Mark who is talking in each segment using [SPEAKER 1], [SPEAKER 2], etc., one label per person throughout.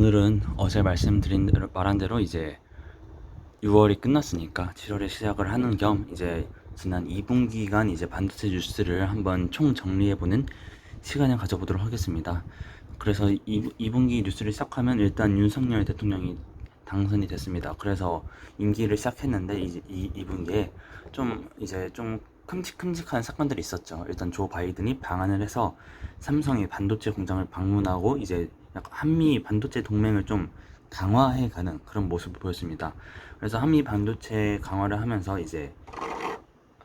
[SPEAKER 1] 오늘은 어제 말한 대로 이제 6월이 끝났으니까 7월에 시작을 하는 겸 이제 지난 2분기간 이제 반도체 뉴스를 한번 총 정리해보는 시간을 가져보도록 하겠습니다. 그래서 2분기 뉴스를 시작하면 일단 윤석열 대통령이 당선이 됐습니다. 그래서 임기를 시작했는데 이제 2분기에 좀 큼직큼직한 사건들이 있었죠. 일단 조 바이든이 방한을 해서 삼성의 반도체 공장을 방문하고 이제 약간 한미 반도체 동맹을 좀 강화해가는 그런 모습을 보였습니다. 그래서 한미 반도체 강화를 하면서 이제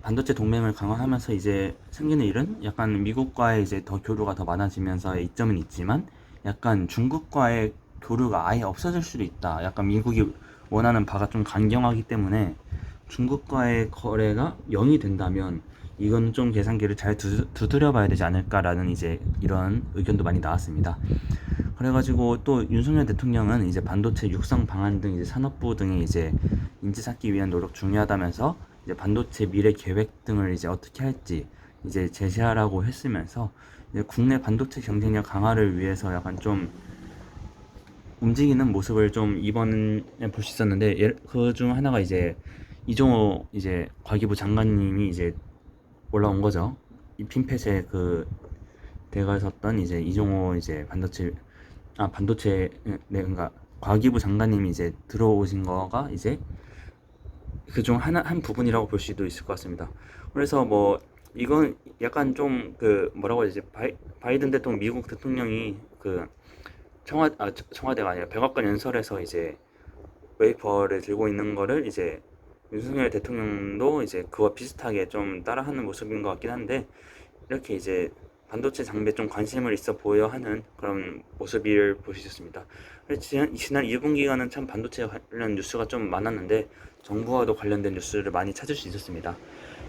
[SPEAKER 1] 반도체 동맹을 강화하면서 이제 생기는 일은 약간 미국과의 이제 더 교류가 더 많아지면서의 이점은 있지만 약간 중국과의 교류가 아예 없어질 수도 있다. 약간 미국이 원하는 바가 좀 강경하기 때문에 중국과의 거래가 0이 된다면 이건 좀 계산기를 잘 두드려 봐야 되지 않을까라는 이제 이런 의견도 많이 나왔습니다. 그래가지고 또 윤석열 대통령은 이제 반도체 육성 방안 등 이제 산업부 등의 이제 인재 찾기 위한 노력 중요하다면서 이제 반도체 미래 계획 등을 이제 어떻게 할지 이제 제시하라고 했으면서 이제 국내 반도체 경쟁력 강화를 위해서 약간 좀 움직이는 모습을 좀 이번에 볼 수 있었는데 그 중 하나가 이제 이종호 이제 과기부 장관님이 이제 올라온 거죠. 이 핀펫에 그 대가였었던 이제 이종호 이제 반도체 네 그러니까 과기부 장관님이 이제 들어오신 거가 이제 그중 한 부분이라고 볼 수도 있을 것 같습니다. 그래서 뭐 이건 약간 좀 그 뭐라고 해야 되지 바이든 대통령 미국 대통령이 그 청와대가 아니라 백악관 연설에서 이제 웨이퍼를 들고 있는 거를 이제 윤석열 대통령도 이제 그와 비슷하게 좀 따라하는 모습인 것 같긴 한데 이렇게 이제 반도체 장비에 좀 관심을 있어 보여 하는 그런 모습을 볼 수 있었습니다. 지난 2분기간은 참 반도체 관련 뉴스가 좀 많았는데 정부와도 관련된 뉴스를 많이 찾을 수 있었습니다.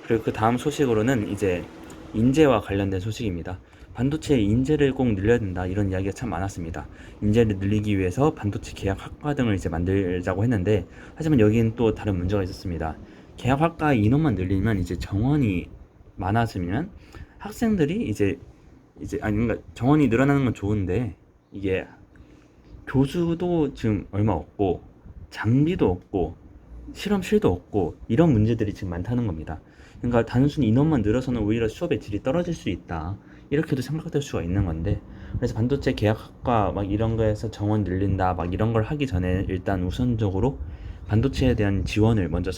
[SPEAKER 1] 그리고 그 다음 소식으로는 이제 인재와 관련된 소식입니다. 반도체 인재를 꼭 늘려야 된다 이런 이야기가 참 많았습니다. 인재를 늘리기 위해서 반도체 계약학과 등을 이제 만들자고 했는데 하지만 여기는 또 다른 문제가 있었습니다. 계약학과 인원만 늘리면 이제 정원이 많아지면 학생들이 이제 아니 그러니까 정원이 늘어나는 건 좋은데 이게 교수도 지금 얼마 없고 장비도 없고 실험실도 없고 이런 문제들이 지금 많다는 겁니다. 그러니까 단순히 인원만 늘어서는 오히려 수업의 질이 떨어질 수 있다. 이렇게도 생각될 수가 있는 건데 그래서 반도체 계약학과 막 이런 거에서 정원 늘린다 막 이런 걸 하기 전에 일단 우선적으로 반도체에 대한 지원을 먼저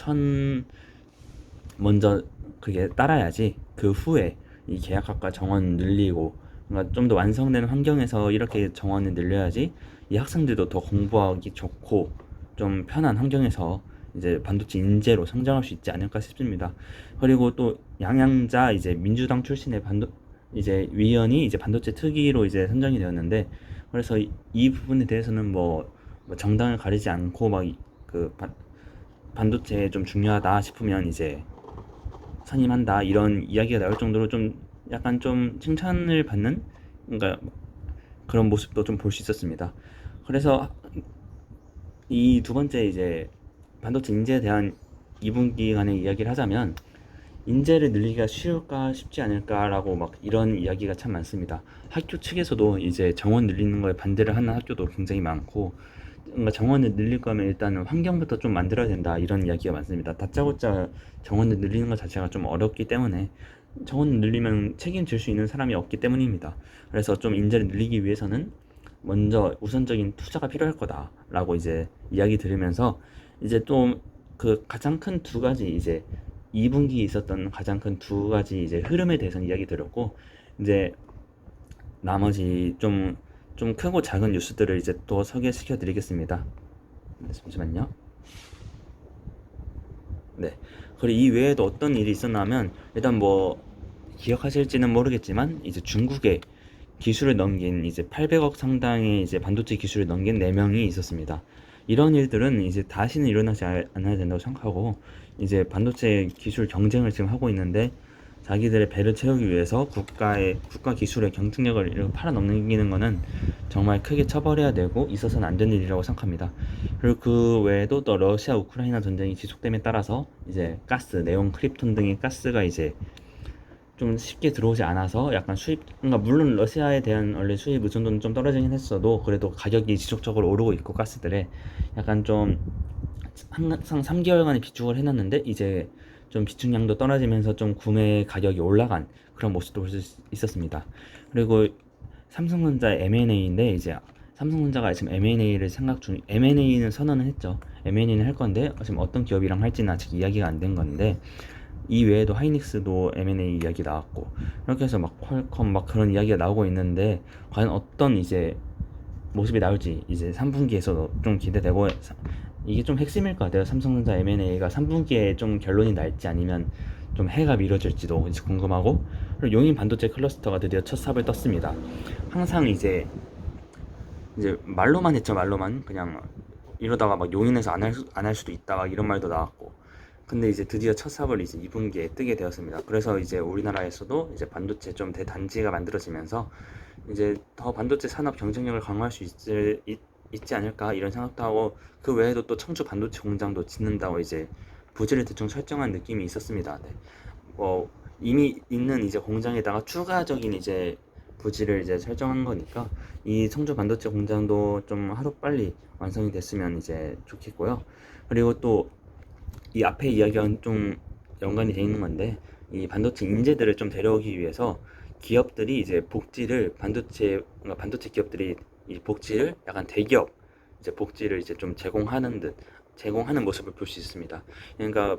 [SPEAKER 1] 그게 따라야지 그 후에 이 계약학과 정원 늘리고 그러니까 좀 더 완성된 환경에서 이렇게 정원을 늘려야지 이 학생들도 더 공부하기 좋고 좀 편한 환경에서 이제 반도체 인재로 성장할 수 있지 않을까 싶습니다. 그리고 또 양양자 이제 민주당 출신의 이제 위원이 이제 반도체 특위로 이제 선정이 되었는데 그래서 이 부분에 대해서는 뭐 정당을 가리지 않고 막 그 반도체 좀 중요하다 싶으면 이제 선임한다 이런 이야기가 나올 정도로 좀 약간 좀 칭찬을 받는 그러니까 그런 모습도 좀 볼 수 있었습니다. 그래서 이 두 번째 이제 반도체 인재에 대한 2분기간의 이야기를 하자면 인재를 늘리기가 쉬울까 쉽지 않을까라고 막 이런 이야기가 참 많습니다. 학교 측에서도 이제 정원 늘리는 거에 반대를 하는 학교도 굉장히 많고 뭔가 정원을 늘릴 거면 일단은 환경부터 좀 만들어야 된다 이런 이야기가 많습니다. 다짜고짜 정원을 늘리는 것 자체가 좀 어렵기 때문에 정원을 늘리면 책임질 수 있는 사람이 없기 때문입니다. 그래서 좀 인재를 늘리기 위해서는 먼저 우선적인 투자가 필요할 거다라고 이제 이야기 들으면서 이제 또 그 가장 큰 두 가지 이제 2분기에 있었던 가장 큰 두 가지 이제 흐름에 대해서는 이야기 드렸고 이제 나머지 좀 크고 작은 뉴스들을 이제 또 소개시켜 드리겠습니다. 네, 잠시만요. 네. 그리고 이 외에도 어떤 일이 있었냐면 일단 뭐 기억하실지는 모르겠지만 이제 중국에 기술을 넘긴 이제 800억 상당의 이제 반도체 기술을 넘긴 4명이 있었습니다. 이런 일들은 이제 다시는 일어나지 않아야 된다고 생각하고 이제 반도체 기술 경쟁을 지금 하고 있는데 자기들의 배를 채우기 위해서 국가 기술의 경쟁력을 이렇게 팔아넘기는 거는 정말 크게 처벌해야 되고 있어서는 안 되는 일이라고 생각합니다. 그리고 그 외에도 또 러시아 우크라이나 전쟁이 지속됨에 따라서 이제 가스, 네온 크립톤 등의 가스가 이제 좀 쉽게 들어오지 않아서 약간 수입, 그러니까 물론 러시아에 대한 원래 수입 의존도는 좀 떨어지긴 했어도 그래도 가격이 지속적으로 오르고 있고 가스들의 약간 좀 항상 3개월간의 비축을 해놨는데 이제 좀 비축량도 떨어지면서 좀 구매 가격이 올라간 그런 모습도 볼 수 있었습니다. 그리고 삼성전자 M&A인데 이제 삼성전자가 지금 M&A를 생각 중, M&A는 선언을 했죠. M&A는 할 건데 지금 어떤 기업이랑 할지는 아직 이야기가 안 된 건데 이 외에도 하이닉스도 M&A 이야기 나왔고 이렇게 해서 막 퀄컴 막 그런 이야기가 나오고 있는데 과연 어떤 이제 모습이 나올지 이제 3분기에서도 좀 기대되고 이게 좀 핵심일 것 같아요. 삼성전자 M&A가 3분기에 좀 결론이 날지 아니면 좀 해가 미뤄질지도 이제 궁금하고 그리고 용인 반도체 클러스터가 드디어 첫 삽을 떴습니다. 항상 이제 말로만 했죠. 말로만 그냥 이러다가 막 용인에서 안 할 수도 있다 막 이런 말도 나왔고 근데 이제 드디어 첫 삽을 이제 2분기에 뜨게 되었습니다. 그래서 이제 우리나라에서도 이제 반도체 좀 대단지가 만들어지면서 이제 더 반도체 산업 경쟁력을 강화할 수 있지 않을까 이런 생각도 하고 그 외에도 또 청주 반도체 공장도 짓는다고 이제 부지를 대충 설정한 느낌이 있었습니다. 네. 뭐 이미 있는 이제 공장에다가 추가적인 이제 부지를 이제 설정한 거니까 이 청주 반도체 공장도 좀 하루 빨리 완성이 됐으면 이제 좋겠고요. 그리고 또 이 앞에 이야기와는 좀 연관이 돼 있는 건데 이 반도체 인재들을 좀 데려오기 위해서 기업들이 이제 복지를 그러니까 반도체 기업들이 이 복지를 약간 대기업 이제 복지를 이제 좀 제공하는 모습을 볼 수 있습니다. 그러니까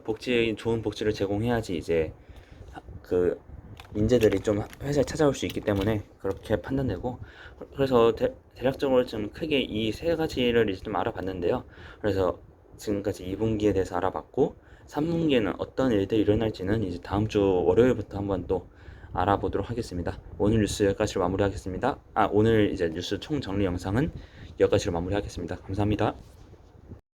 [SPEAKER 1] 좋은 복지를 제공해야지 이제 그 인재들이 좀 회사에 찾아올 수 있기 때문에 그렇게 판단되고 그래서 대략적으로 좀 크게 이 세 가지를 이제 좀 알아봤는데요. 그래서 지금까지 2분기에 대해서 알아봤고 3분기에는 어떤 일들이 일어날지는 이제 다음 주 월요일부터 한번 또 알아보도록 하겠습니다. 오늘 뉴스 여기까지로 마무리하겠습니다. 오늘 이제 뉴스 총정리 영상은 여기까지로 마무리하겠습니다. 감사합니다.